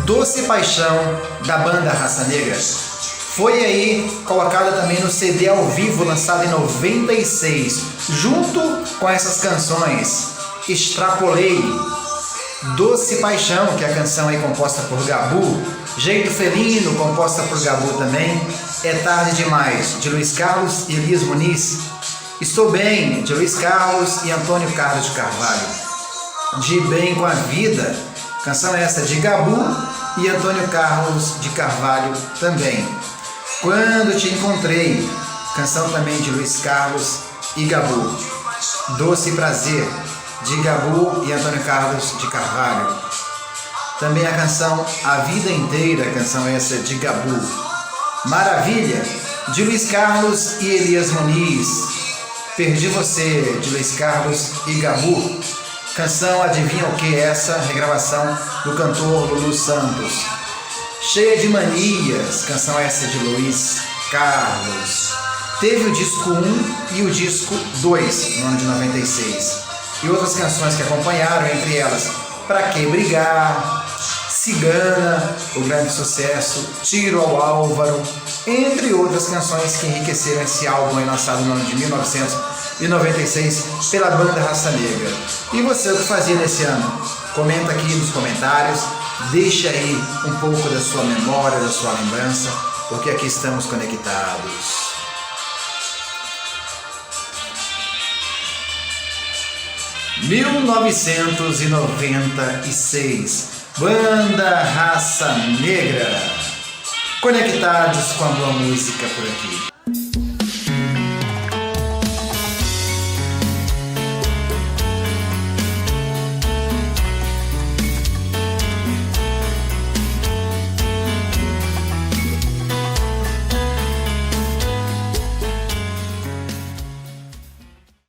Doce Paixão, da banda Raça Negra. Foi aí colocada também no CD ao vivo, lançado em 96, junto com essas canções Extrapolei, Doce Paixão, que é a canção aí composta por Gabu, Jeito Felino, composta por Gabu também, É Tarde Demais, de Luiz Carlos e Elias Muniz, Estou Bem, de Luiz Carlos e Antônio Carlos de Carvalho, De Bem com a Vida, canção essa de Gabu e Antônio Carlos de Carvalho também. Quando Te Encontrei, canção também de Luiz Carlos e Gabu. Doce Prazer, de Gabu e Antônio Carlos de Carvalho. Também a canção A Vida Inteira, canção essa de Gabu. Maravilha, de Luiz Carlos e Elias Muniz. Perdi Você, de Luiz Carlos e Gabu. Canção Adivinha o Que, essa regravação do cantor Lulu Santos. Cheia de Manias, canção essa de Luiz Carlos. Teve o disco 1 e o disco 2, no ano de 96. E outras canções que acompanharam, entre elas Pra Que Brigar, Cigana, o grande sucesso, Tiro ao Álvaro, entre outras canções que enriqueceram esse álbum aí, lançado no ano de 1996 pela banda Raça Negra. E você, o que fazia nesse ano? Comenta aqui nos comentários, deixa aí um pouco da sua memória, da sua lembrança, porque aqui estamos conectados. (1996) Banda Raça Negra, conectados com a boa música por aqui.